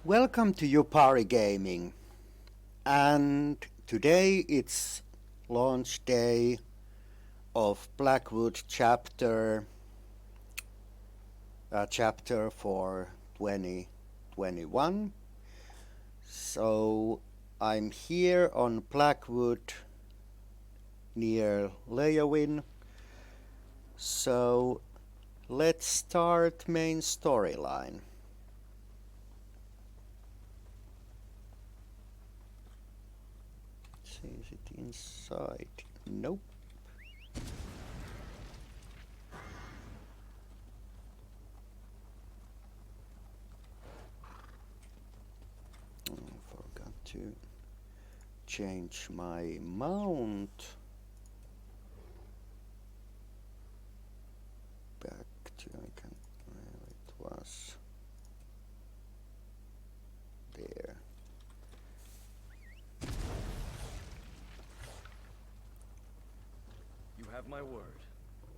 Welcome to Yupari Gaming, and today it's launch day of Blackwood chapter for 2021. So I'm here on Blackwood near Leowin. So let's start main storyline. Is it inside? Nope. Forgot to change my mount. Back to where it was. There. You have my word.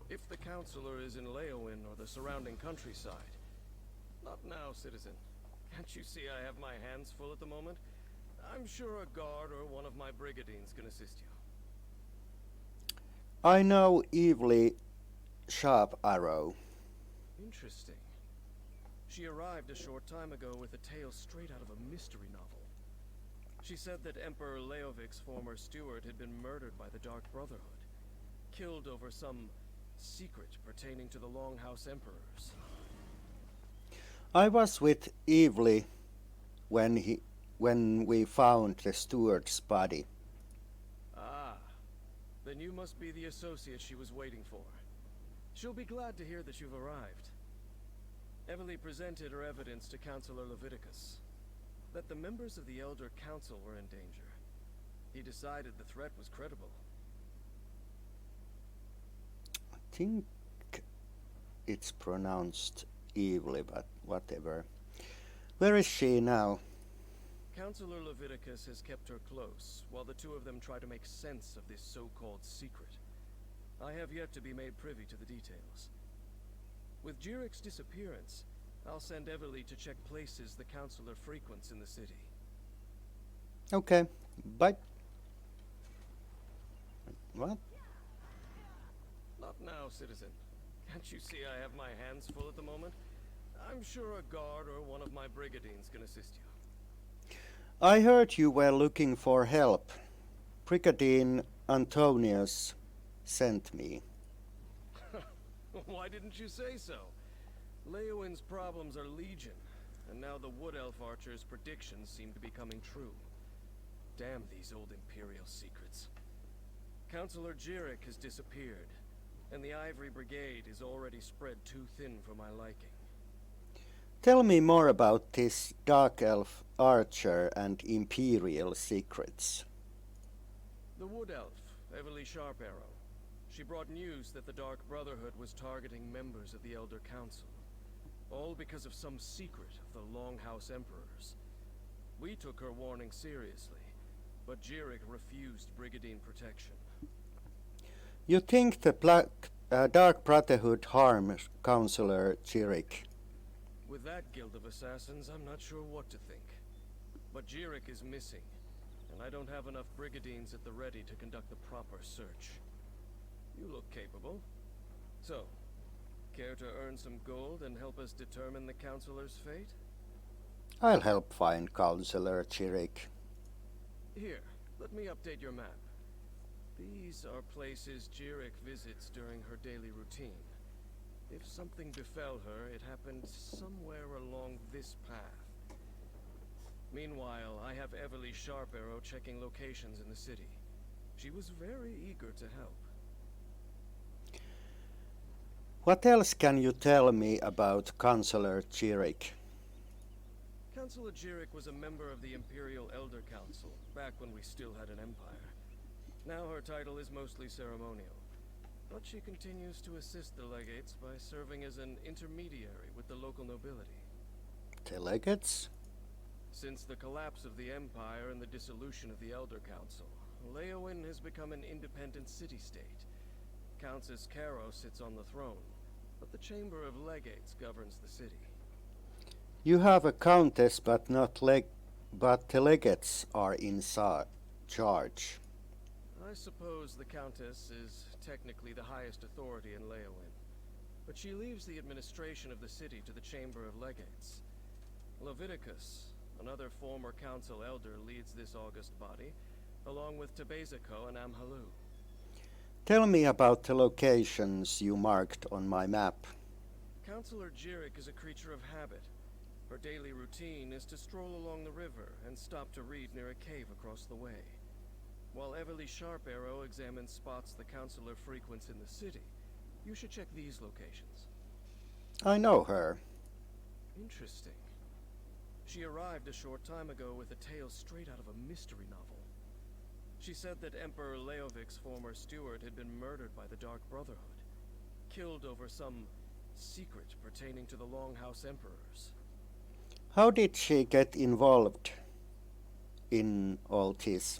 If the counselor is in Leowin or the surrounding countryside. Not now, citizen. Can't you see I have my hands full at the moment? I'm sure a guard or one of my brigadines can assist you. I know Evely Sharp Arrow. Interesting. She arrived a short time ago with a tale straight out of a mystery novel. She said that Emperor Leovik's former steward had been murdered by the Dark Brotherhood, killed over some secret pertaining to the Longhouse Emperors. I was with Evely when we found the steward's body. Ah, then you must be the associate she was waiting for. She'll be glad to hear that you've arrived. Evely presented her evidence to Counselor Leviticus, that the members of the Elder Council were in danger. He decided the threat was credible. I think it's pronounced Evely, but whatever. Where is she now? Counselor Leviticus has kept her close, while the two of them try to make sense of this so-called secret. I have yet to be made privy to the details. With Jirik's disappearance, I'll send Evely to check places the counselor frequents in the city. Okay, bye. What? Not now, citizen. Can't you see I have my hands full at the moment? I'm sure a guard or one of my brigadines can assist you. I heard you were looking for help. Brigadier Antonius sent me. Why didn't you say so? Leowin's problems are legion, and now the Wood Elf Archer's predictions seem to be coming true. Damn these old Imperial secrets. Counselor Jirik has disappeared, and the Ivory Brigade is already spread too thin for my liking. Tell me more about this Dark Elf Archer and Imperial secrets. The Wood Elf, Evely Sharp Arrow. She brought news that the Dark Brotherhood was targeting members of the Elder Council. All because of some secret of the Longhouse Emperors. We took her warning seriously, but Jirik refused Brigadine protection. You think the Dark Brotherhood harms Counselor Jirik? With that guild of assassins, I'm not sure what to think. But Jirik is missing, and I don't have enough brigadines at the ready to conduct the proper search. You look capable. So, care to earn some gold and help us determine the Counselor's fate? I'll help find Counselor Jirik. Here, let me update your map. These are places Jirik visits during her daily routine. If something befell her, it happened somewhere along this path. Meanwhile, I have Evely Sharp Arrow checking locations in the city. She was very eager to help. What else can you tell me about Counselor Jirik? Counselor Jirik was a member of the Imperial Elder Council, back when we still had an empire. Now her title is mostly ceremonial. But she continues to assist the legates by serving as an intermediary with the local nobility. The legates? Since the collapse of the Empire and the dissolution of the Elder Council, Leowin has become an independent city-state. Countess Caro sits on the throne, but the Chamber of Legates governs the city. You have a countess, but but the legates are in charge. I suppose the Countess is technically the highest authority in Leowin, but she leaves the administration of the city to the Chamber of Legates. Leviticus, another former council elder, leads this august body, along with Tebeziko and Amhalu. Tell me about the locations you marked on my map. Councillor Jirik is a creature of habit. Her daily routine is to stroll along the river and stop to read near a cave across the way. While Everly Sharparrow examines spots the councillor frequents in the city, you should check these locations. I know her. Interesting. She arrived a short time ago with a tale straight out of a mystery novel. She said that Emperor Leovik's former steward had been murdered by the Dark Brotherhood, killed over some secret pertaining to the Longhouse Emperors. How did she get involved in all this?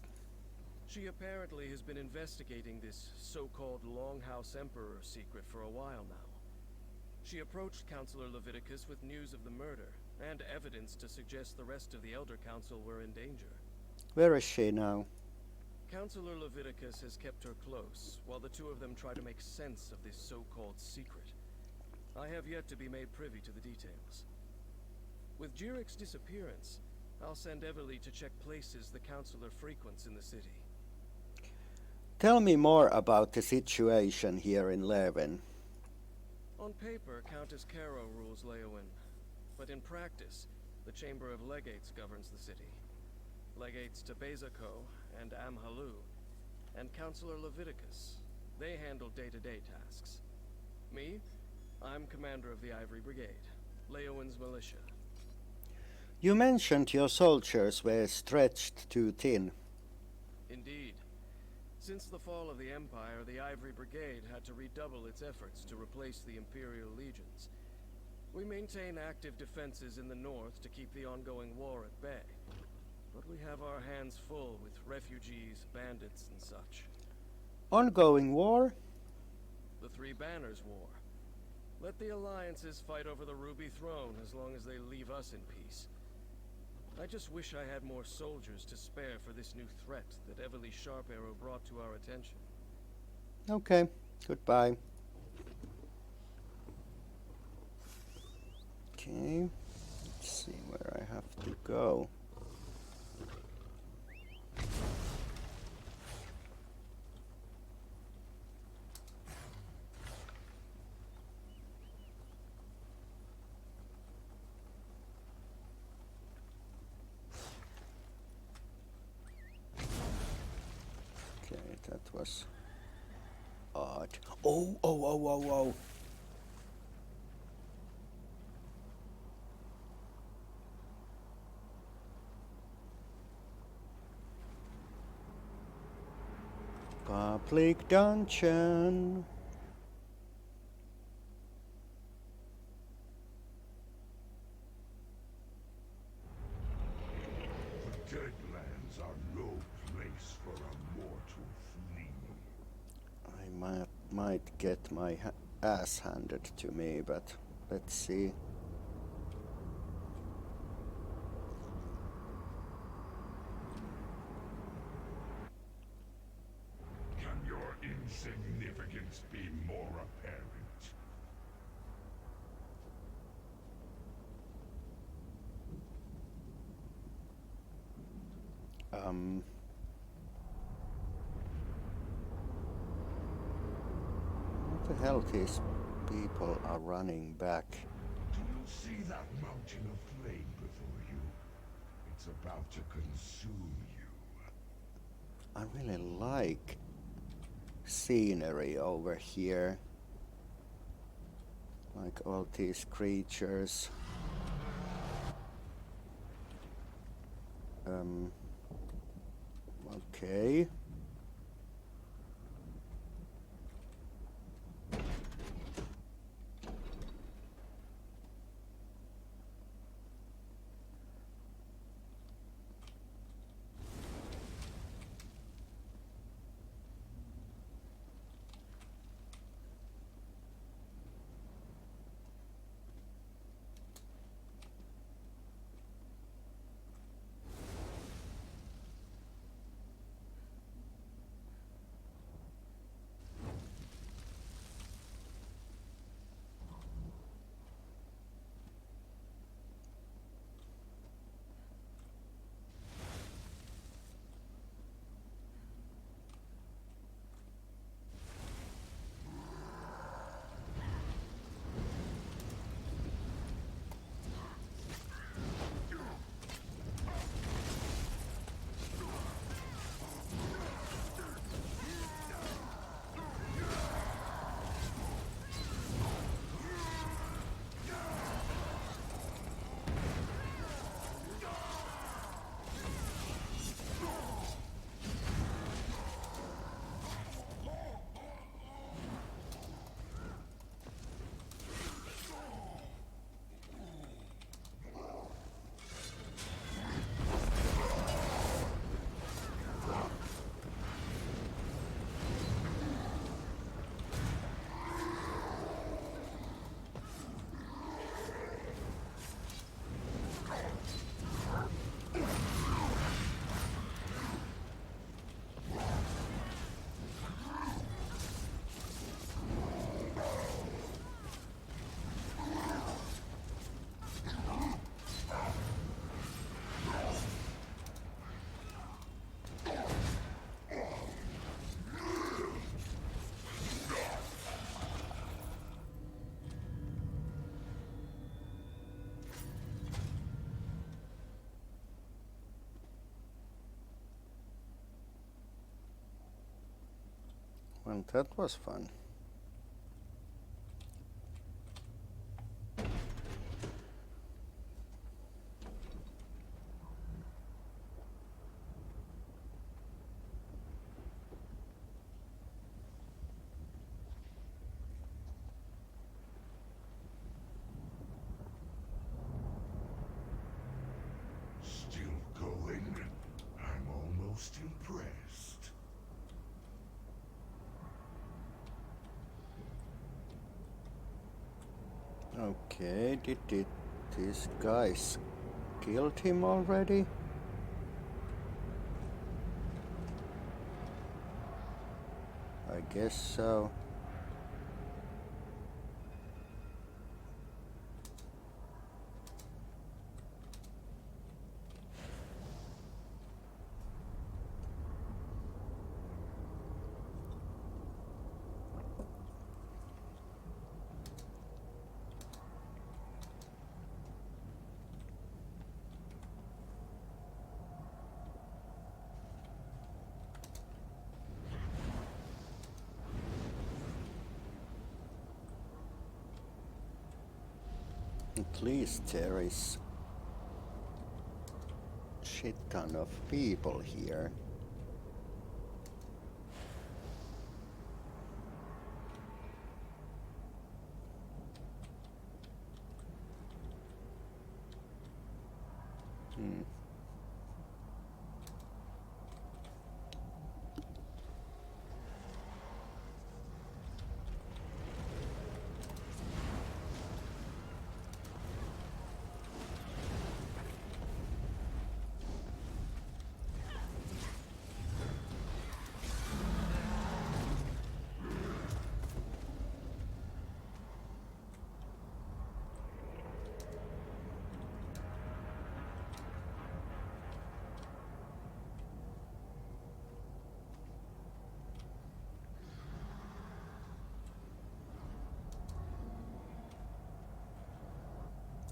She apparently has been investigating this so-called Longhouse Emperor secret for a while now. She approached Councillor Leviticus with news of the murder, and evidence to suggest the rest of the Elder Council were in danger. Where is she now? Councillor Leviticus has kept her close, while the two of them try to make sense of this so-called secret. I have yet to be made privy to the details. With Jirik's disappearance, I'll send Everly to check places the Councillor frequents in the city. Tell me more about the situation here in Leuven. On paper, Countess Caro rules Leowin, but in practice, the Chamber of Legates governs the city. Legates Tebeziko and Amhalu, and Councillor Leviticus. They handle day-to-day tasks. Me? I'm commander of the Ivory Brigade, Leowin's militia. You mentioned your soldiers were stretched too thin. Indeed. Since the fall of the Empire, the Ivory Brigade had to redouble its efforts to replace the Imperial legions. We maintain active defenses in the north to keep the ongoing war at bay. But we have our hands full with refugees, bandits, and such. Ongoing war? The Three Banners War. Let the alliances fight over the Ruby Throne as long as they leave us in peace. I just wish I had more soldiers to spare for this new threat that Everly Sharparrow brought to our attention. Okay, goodbye. Okay, let's see where I have to go. That was odd. Oh. Public dungeon. The Deadlands are no place for a mortal flea. I might get my ass handed to me, but let's see. Can your insignificance be more apparent? What the hell these people are running back? Do you see that mountain of flame before you? It's about to consume you. I really like scenery over here. Like all these creatures. Okay. Well, that was fun. Still going? I'm almost impressed. Okay, did these guys killed him already? I guess so. At least there is shit ton of people here.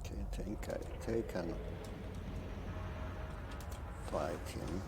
Okay, I think they can fight him.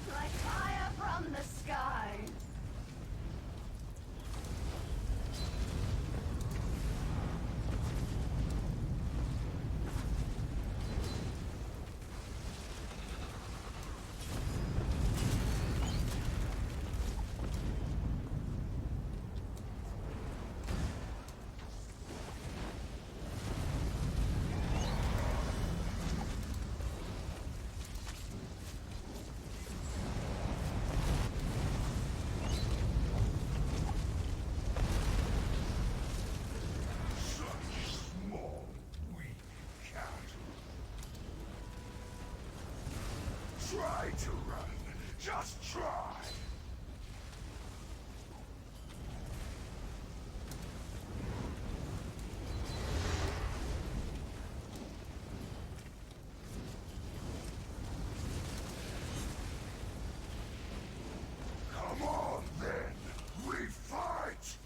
Like fire from the sky. Such small, weak cat. Try to run. Just try. Come on, then. We fight.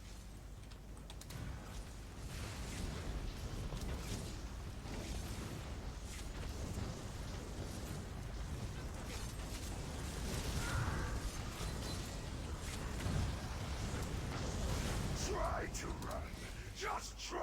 Just try!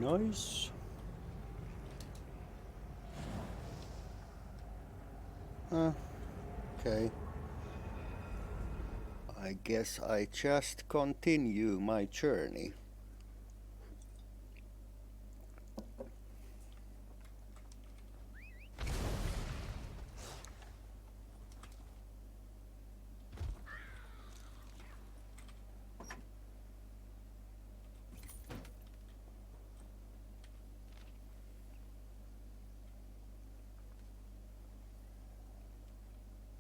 Nice. Okay. I guess I just continue my journey.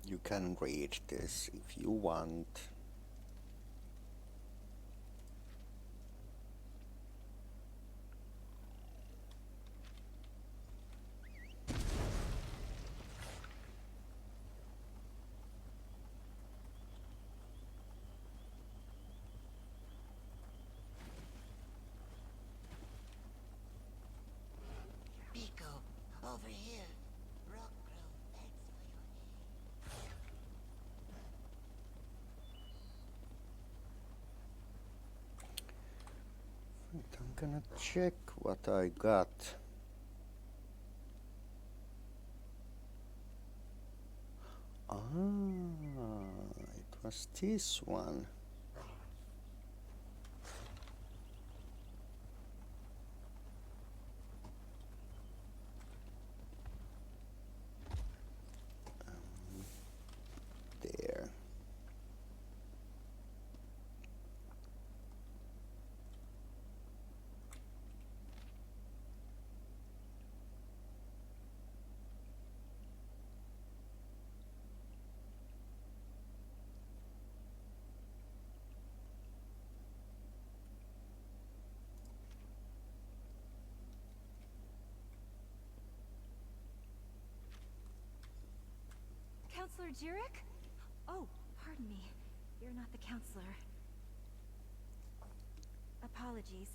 You can read this if you want. Pico, over here. Rock Grove begs for your aid. I'm gonna check what I got. It was this one. There. Counselor Jurek? Oh, pardon me. You're not the counselor. Apologies.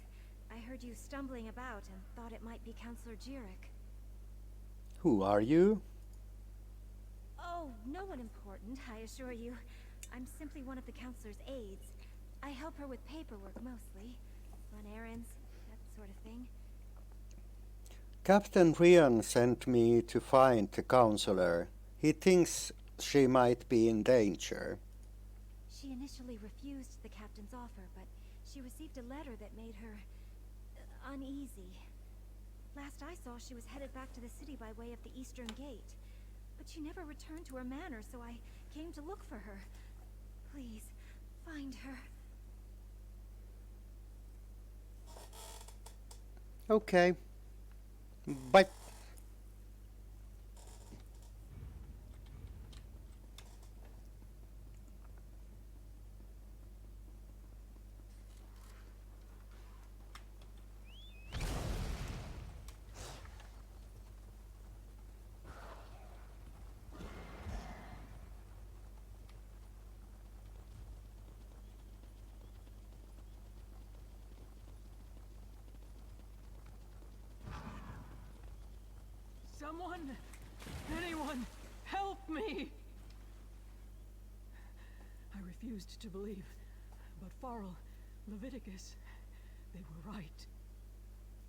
I heard you stumbling about and thought it might be Counselor Jurek. Who are you? Oh, no one important, I assure you. I'm simply one of the counselor's aides. I help her with paperwork mostly. Run errands, that sort of thing. Captain Rian sent me to find the counselor. He thinks she might be in danger. She initially refused the captain's offer, but she received a letter that made her uneasy. Last I saw, she was headed back to the city by way of the Eastern Gate. But she never returned to her manor, so I came to look for her. Please, find her. Okay. Bye. Someone! Anyone! Help me! I refused to believe, but Farrell, Leviticus, they were right.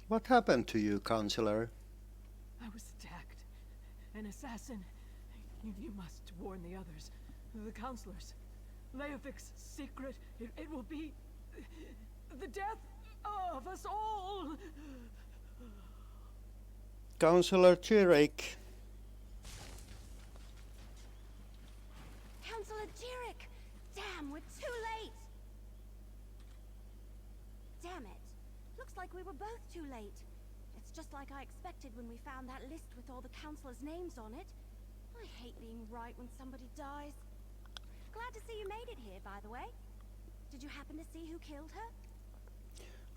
What happened to you, counselor? I was attacked. An assassin. You must warn the others. The counselors. Leofic's secret. It will be the death of us all! Counselor Jurek. Counselor Jurek! Damn, we're too late! Damn it. Looks like we were both too late. It's just like I expected when we found that list with all the counselors' names on it. I hate being right when somebody dies. Glad to see you made it here, by the way. Did you happen to see who killed her?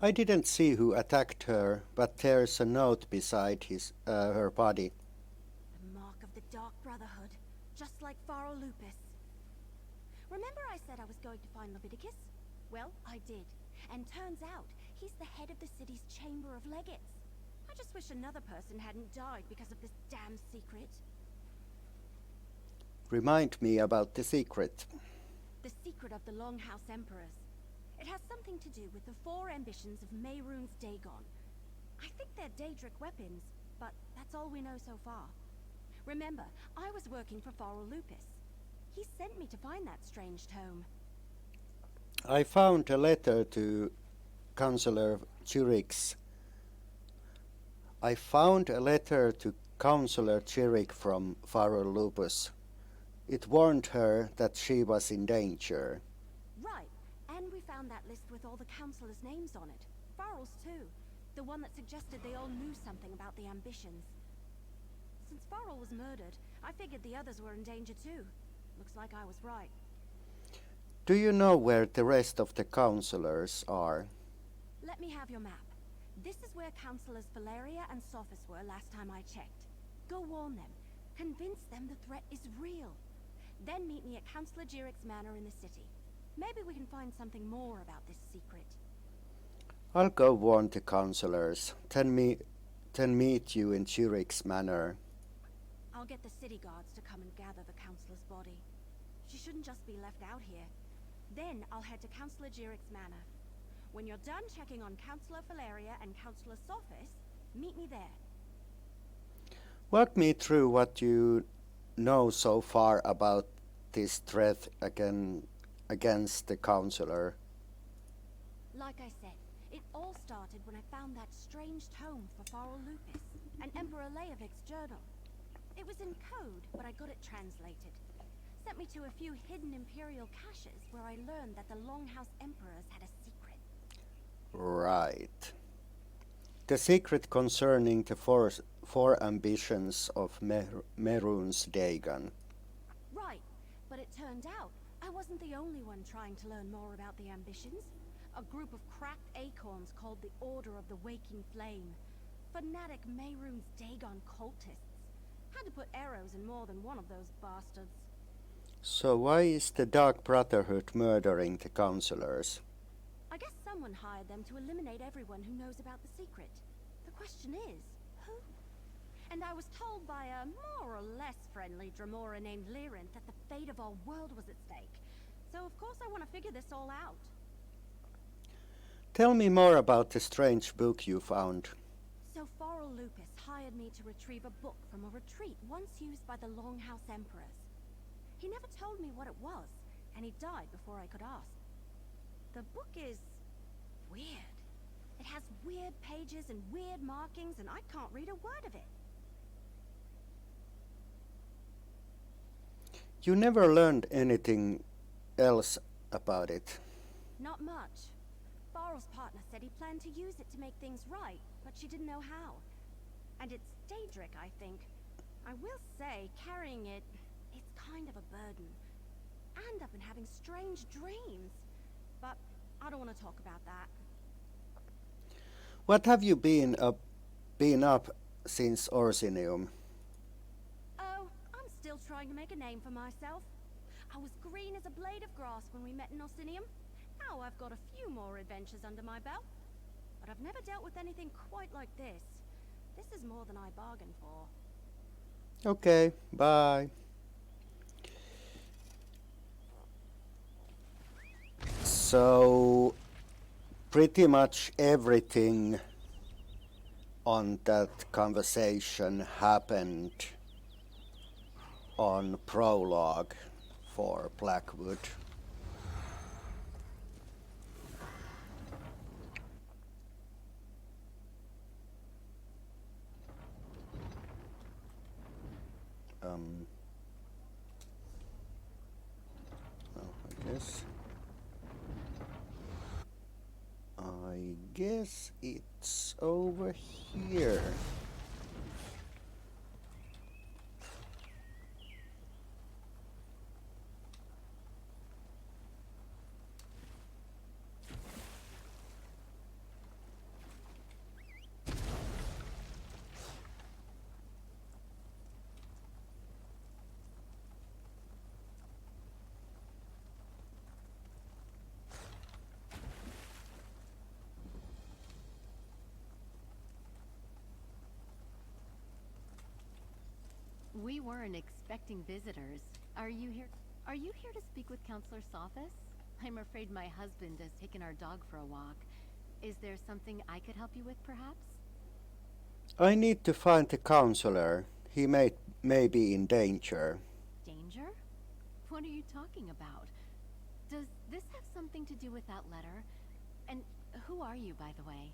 I didn't see who attacked her, but there's a note beside her body. The mark of the Dark Brotherhood, just like Pharaoh Lupus. Remember I said I was going to find Leviticus? Well, I did. And turns out, he's the head of the city's Chamber of Legates. I just wish another person hadn't died because of this damn secret. Remind me about the secret. The secret of the Longhouse Emperors. It has something to do with the 4 ambitions of Mehrunes Dagon. I think they're Daedric weapons, but that's all we know so far. Remember, I was working for Pharaoh Lupus. He sent me to find that strange tome. I found a letter to Councillor Chiric's. Councillor Chiric from Pharaoh Lupus. It warned her that she was in danger. Right, and we found that list with all the councillors' names on it. Pharaoh's too. The one that suggested they all knew something about the ambitions. Since Pharaoh was murdered, I figured the others were in danger too. Looks like I was right. Do you know where the rest of the councillors are? Let me have your map. This is where Councillors Valeria and Sophis were last time I checked. Go warn them. Convince them the threat is real. Then meet me at Councillor Jiric's manor in the city. Maybe we can find something more about this secret. I'll go warn the councillors. Then meet you in Jiric's manor. I'll get the city guards to come and gather the councillor's body. She shouldn't just be left out here. Then I'll head to Councillor Jiric's manor. When you're done checking on Councillor Valeria and Councillor Sophis, meet me there. Walk me through what you know so far about this threat against the councillor. Like I said, it all started when I found that strange tome for Pharaoh Lupus, and Emperor Leovic's journal. It was in code, but I got it translated. Sent me to a few hidden Imperial caches where I learned that the Longhouse Emperors had a secret. Right. The secret concerning the four ambitions of Mehrunes Dagon. Right, but it turned out I wasn't the only one trying to learn more about the ambitions. A group of cracked acorns called the Order of the Waking Flame. Fanatic Mehrunes Dagon cultists. Had to put arrows in more than one of those bastards. So why is the Dark Brotherhood murdering the councillors? I guess someone hired them to eliminate everyone who knows about the secret. The question is, who? And I was told by a more or less friendly Dremora named Lyrinth that the fate of our world was at stake. So of course I want to figure this all out. Tell me more about the strange book you found. So Pharaoh Lupus hired me to retrieve a book from a retreat once used by the Longhouse Emperors. He never told me what it was, and he died before I could ask. The book is weird. It has weird pages and weird markings, and I can't read a word of it. You never learned anything else about it. Not much. Pharaoh's partner said he planned to use it to make things right, but she didn't know how. And it's Daedric, I think. I will say, carrying it, it's kind of a burden. And I've been having strange dreams. But I don't want to talk about that. What have you been up since Orsinium? Oh, I'm still trying to make a name for myself. I was green as a blade of grass when we met in Orsinium. Now I've got a few more adventures under my belt. But I've never dealt with anything quite like this. This is more than I bargained for. Okay, bye. So, pretty much everything on that conversation happened on prologue for Blackwood. I guess it's over here. We weren't expecting visitors. Are you here? Are you here to speak with Counselor Sophis? I'm afraid my husband has taken our dog for a walk. Is there something I could help you with, perhaps? I need to find the counselor. He may be in danger. Danger? What are you talking about? Does this have something to do with that letter? And who are you, by the way?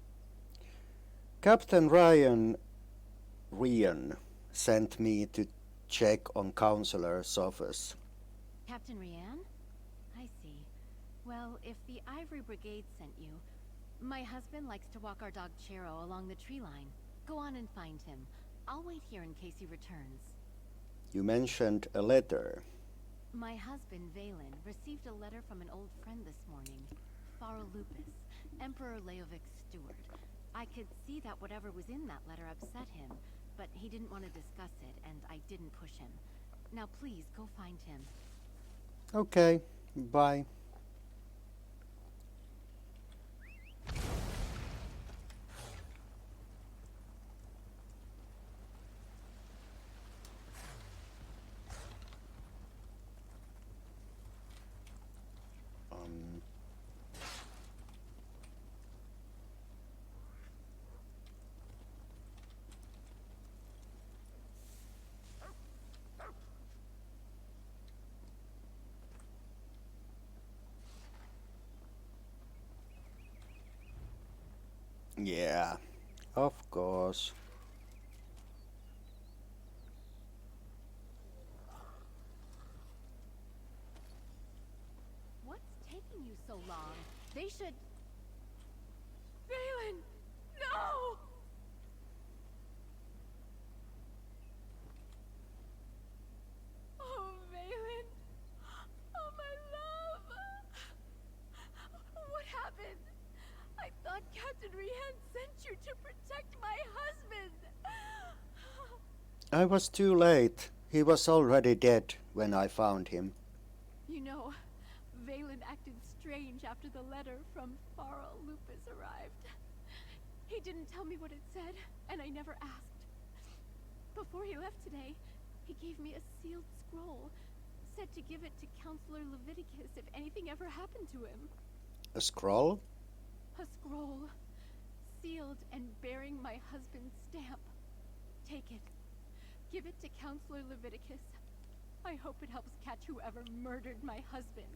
Captain Ryan sent me to check on Counselor's office. Captain Rianne? I see. Well, if the Ivory Brigade sent you, my husband likes to walk our dog Chero along the tree line. Go on and find him. I'll wait here in case he returns. You mentioned a letter. My husband, Valen, received a letter from an old friend this morning. Pharaoh Lupus, Emperor Leovic's steward. I could see that whatever was in that letter upset him, but he didn't want to discuss it, and I didn't push him. Now please, go find him. Okay, bye. Yeah, of course. What's taking you so long? They should... Valen! No! Oh, Valen! Oh, my love! What happened? I thought Captain Rian sent you to protect my husband! I was too late. He was already dead when I found him. You know, Valen acted strange after the letter from Pharaoh Lupus arrived. He didn't tell me what it said, and I never asked. Before he left today, he gave me a sealed scroll, said to give it to Counselor Leviticus if anything ever happened to him. A scroll? A scroll, sealed and bearing my husband's stamp. Take it. Give it to Counselor Leviticus. I hope it helps catch whoever murdered my husband.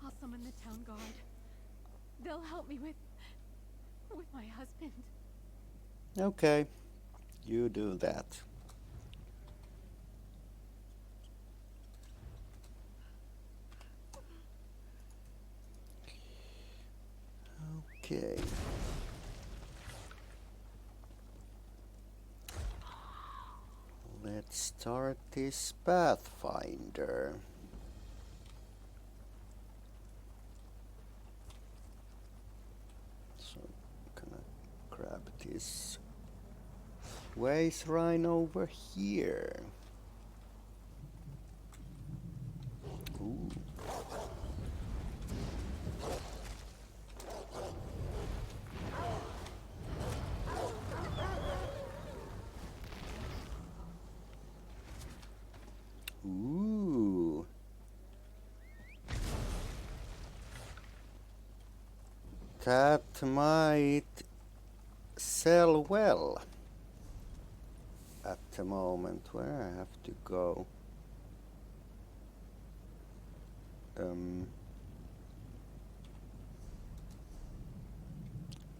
I'll summon the town guard. They'll help me with my husband. Okay, you do that. Okay. Let's start this Pathfinder. So I'm gonna grab this waste rhine over here. Ooh. Ooh. That might sell well at the moment. Where I have to go?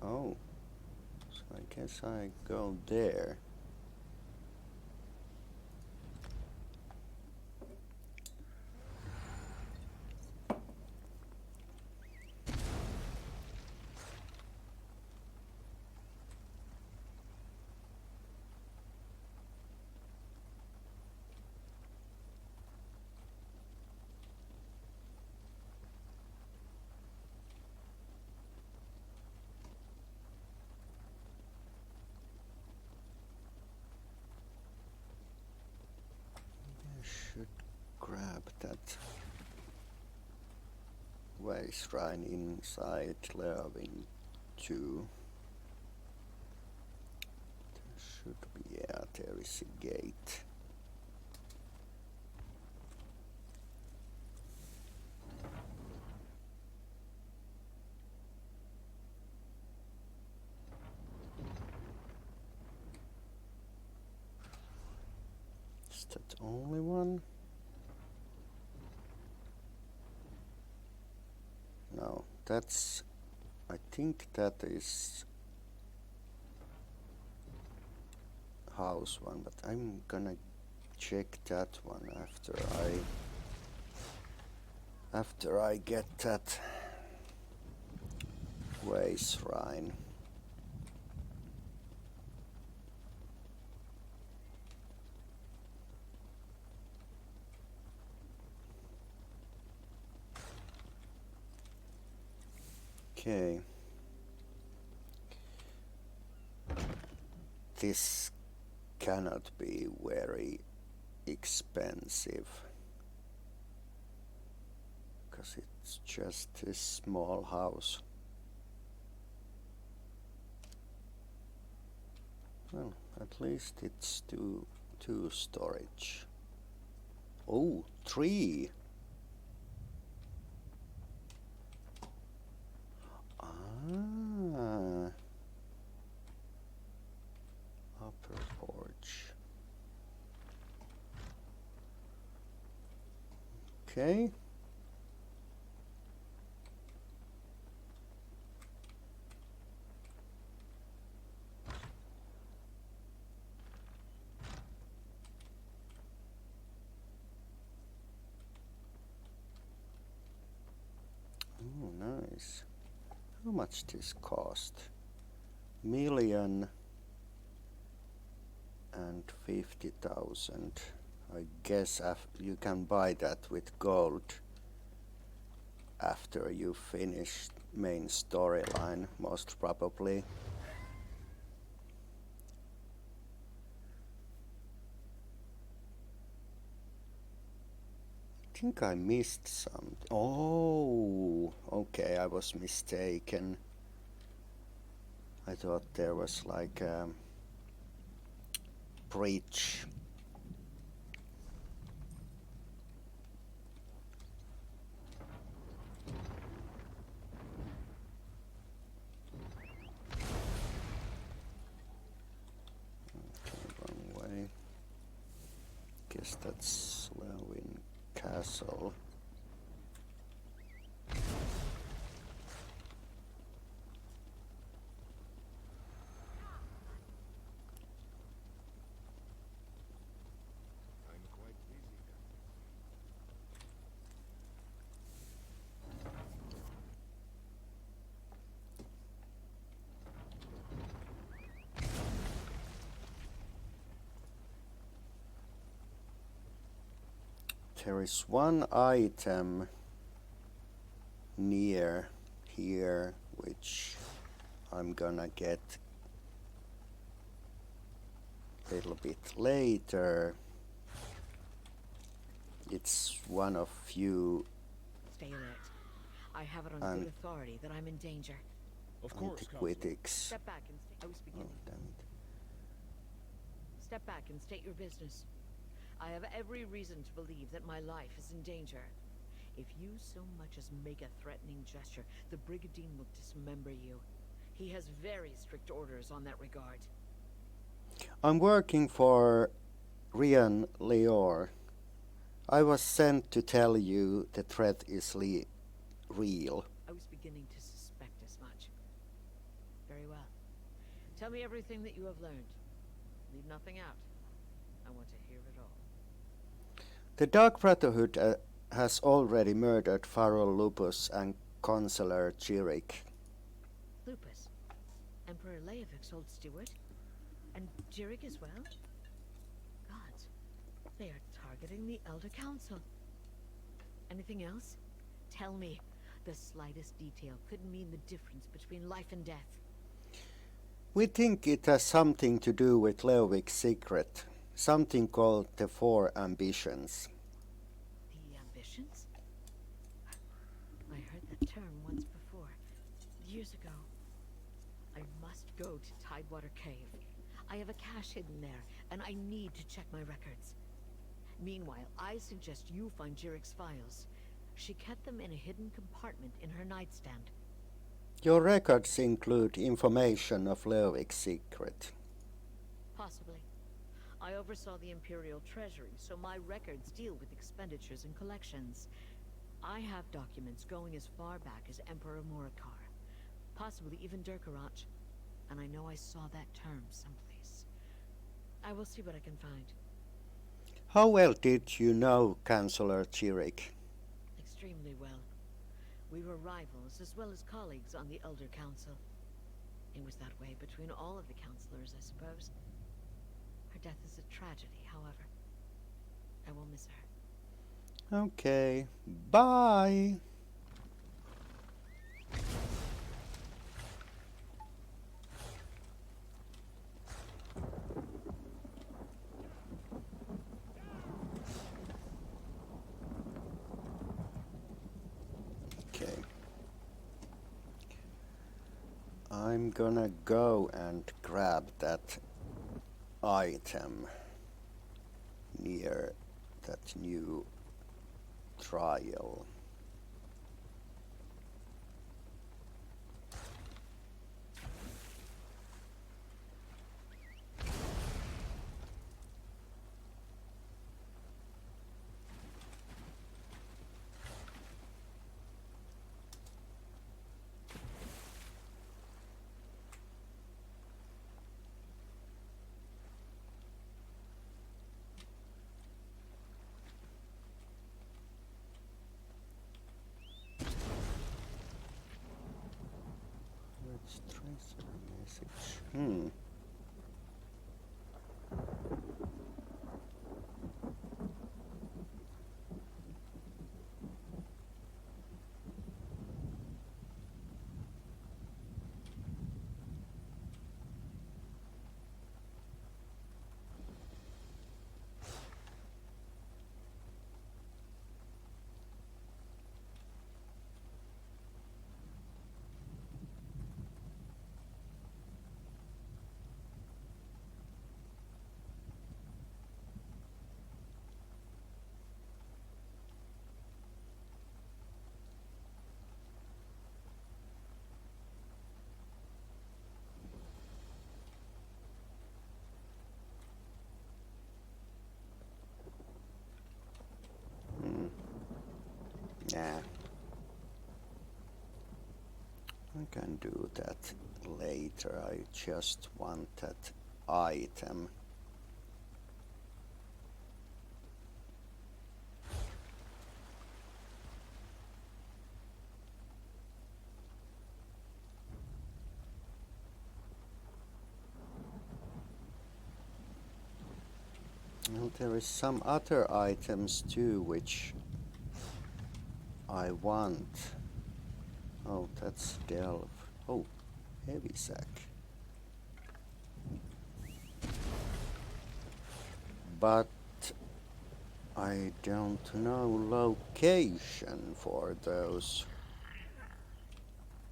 Oh, so I guess I go there. Should grab that waste shrine inside Leovin too. There should be, yeah, there is a gate. Is that only one? No, that's... I think that is house one, but I'm gonna check that one after I get that way shrine. Okay. This cannot be very expensive because it's just a small house. Well, at least it's two storage. Oh, 3. Ah, upper porch. Okay. Oh, nice. How much this cost? 1,050,000. I guess you can buy that with gold after you finish main storyline, most probably. I think I missed something. Oh, okay, I was mistaken. I thought there was like a bridge. Okay, wrong way. Guess that's Lewin Castle. There is one item near here which I'm gonna get a little bit later. It's one of few Stay alert. I have it on good authority that I'm in danger. Of course, antiquitics. Step back and I was Oh, beginning. damn it. Step back and state your business. I have every reason to believe that my life is in danger. If you so much as make a threatening gesture, the Brigandine will dismember you. He has very strict orders on that regard. I'm working for Rian Leor. I was sent to tell you the threat is real. I was beginning to suspect as much. Very well. Tell me everything that you have learned. Leave nothing out. I want to hear it all. The Dark Brotherhood has already murdered Pharaoh Lupus and Consular Jirik. Lupus? Emperor Leovik's old steward? And Jirik as well? Gods, they are targeting the Elder Council. Anything else? Tell me. The slightest detail could mean the difference between life and death. We think it has something to do with Leovik's secret. Something called the 4 Ambitions. The ambitions? I heard that term once before, years ago. I must go to Tidewater Cave. I have a cache hidden there, and I need to check my records. Meanwhile, I suggest you find Jirik's files. She kept them in a hidden compartment in her nightstand. Your records include information of Leovik's secret. Possibly. I oversaw the Imperial Treasury, so my records deal with expenditures and collections. I have documents going as far back as Emperor Morikar, possibly even Durkarach, and I know I saw that term someplace. I will see what I can find. How well did you know Chancellor Chirik? Extremely well. We were rivals as well as colleagues on the Elder Council. It was that way between all of the counselors, I suppose. Her death is a tragedy, however. I will miss her. Okay, bye! Okay. I'm gonna go and grab that item near that new trial. Let's transfer message. Yeah. I can do that later. I just want that item. Well, there is some other items too which I want. Oh, that's Delve. Oh, heavy sack. But I don't know location for those.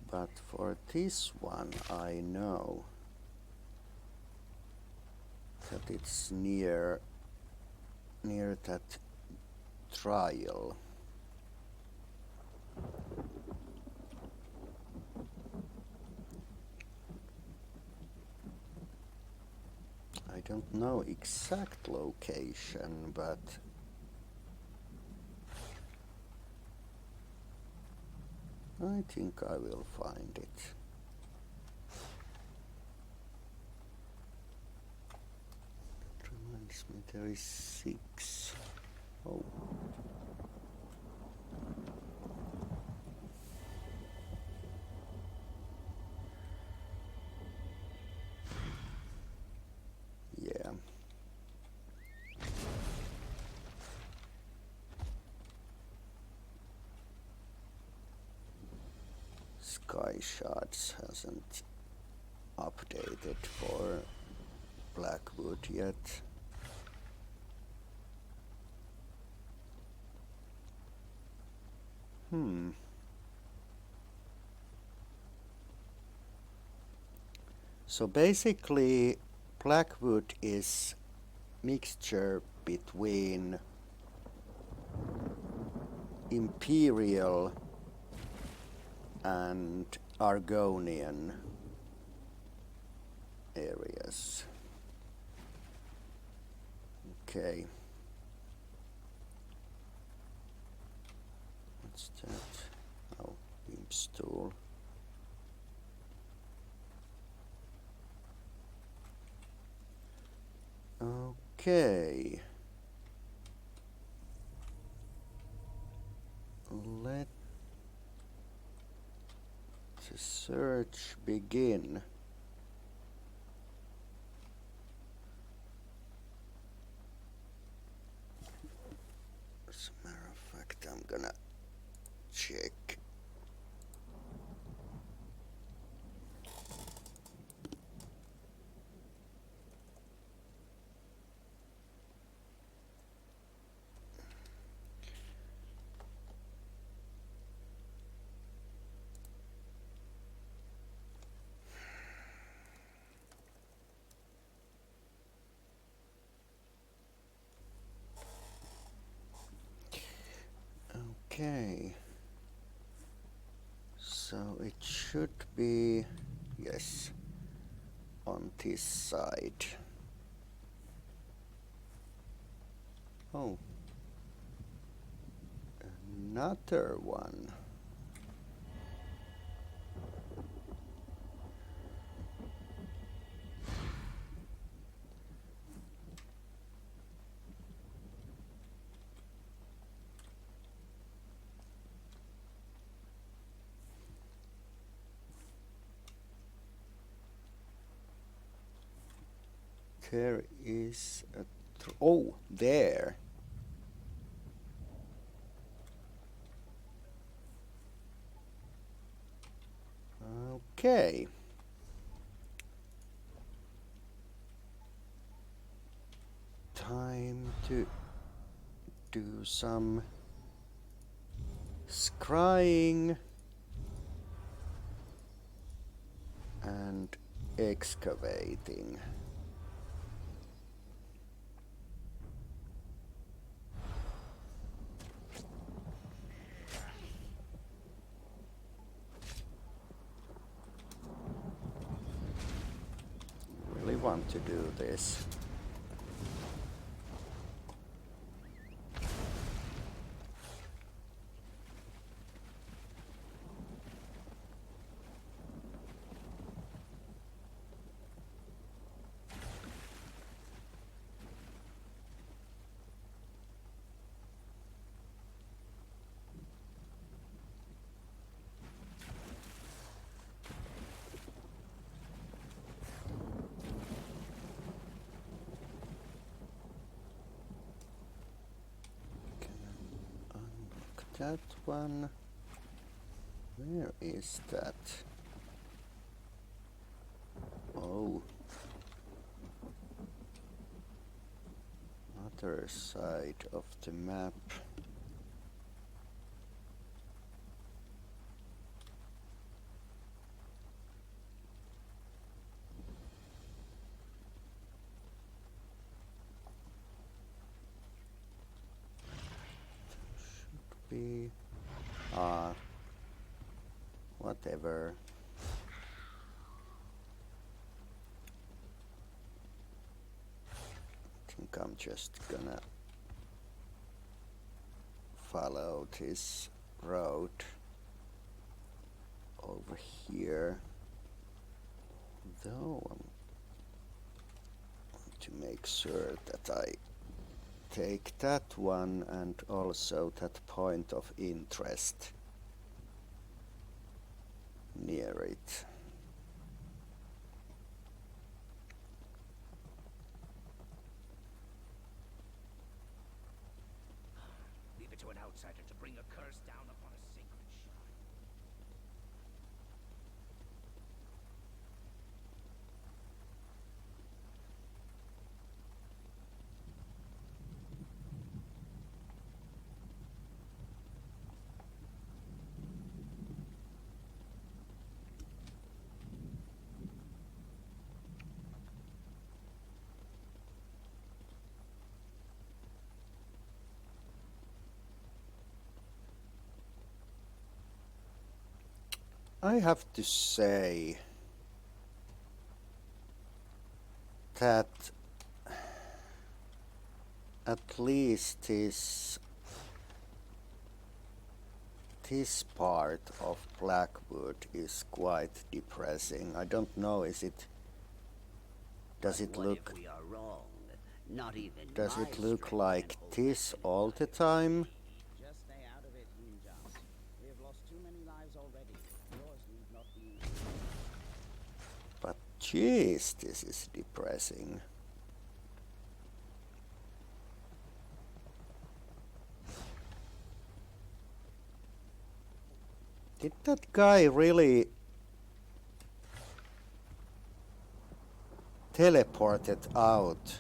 But for this one I know that it's near that trial. I don't know exact location, but I think I will find it. It reminds me there is 6. Oh. Yeah. Sky Shards hasn't updated for Blackwood yet. So basically Blackwood is mixture between Imperial and Argonian areas. Okay. What's that? Oh, beam stool. Okay. Let the search begin. As a matter of fact, I'm gonna check. Okay. So it should be, yes, on this side. Oh, another one. There is a oh, there. Okay. Time to do some scrying and excavating. Really want to do this. That one, where is that? Oh, other side of the map. Should be, whatever. I think I'm just gonna follow this road over here. Though I want to make sure that I take that one and also that point of interest near it. Leave it to an outsider to bring a curse down upon a sacred shrine. I have to say that at least this part of Blackwood is quite depressing. I don't know, does it look If we are wrong? Not even does my it look strength like can hold this back an all the entire time? army. Just stay out of it, Ninjas. We have lost too many lives already. Yours need not be. But jeez, this is depressing. Did that guy really teleported out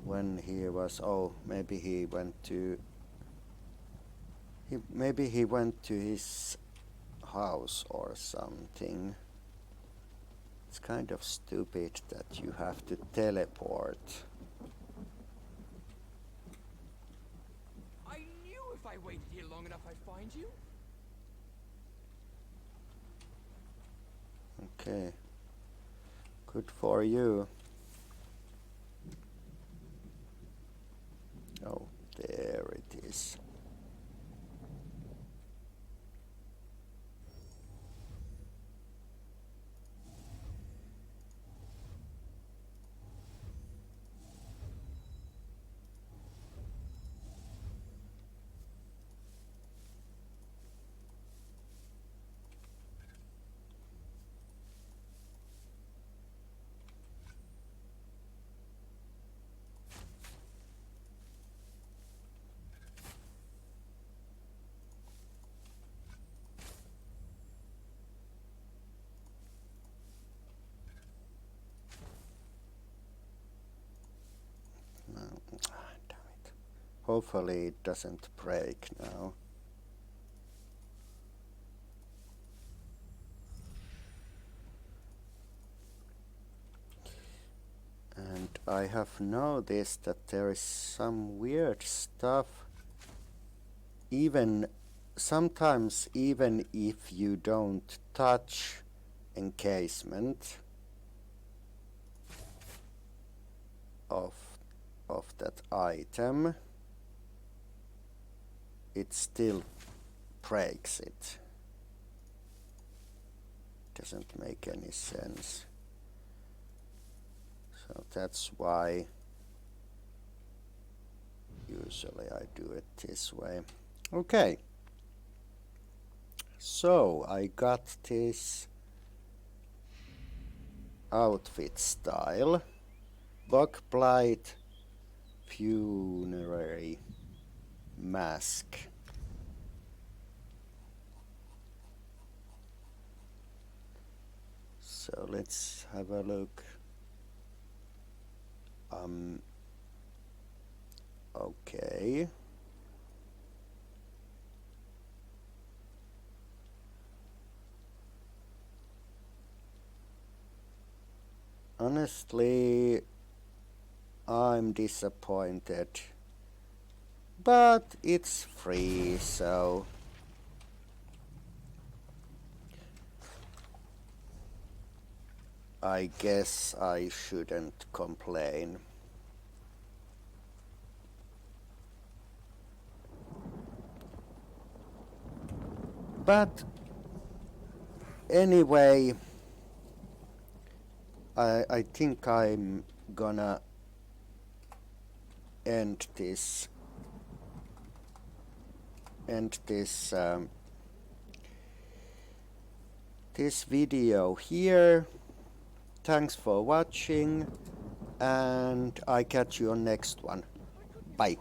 when he was, oh, maybe he went to his house or something. It's kind of stupid that you have to teleport. I knew if I waited here long enough I'd find you. Okay. Good for you. Oh, there it is. No, damn it. Hopefully it doesn't break now. And I have noticed that there is some weird stuff, sometimes even if you don't touch encasement of that item, it still breaks it. Doesn't make any sense. So that's why usually I do it this way. Okay. So I got this outfit style. Buckblight funerary mask. So let's have a look. Okay. Honestly, I'm disappointed, but it's free, so I guess I shouldn't complain. But anyway, I think I'm gonna end this this video here. Thanks for watching, and I catch you on next one. Bye.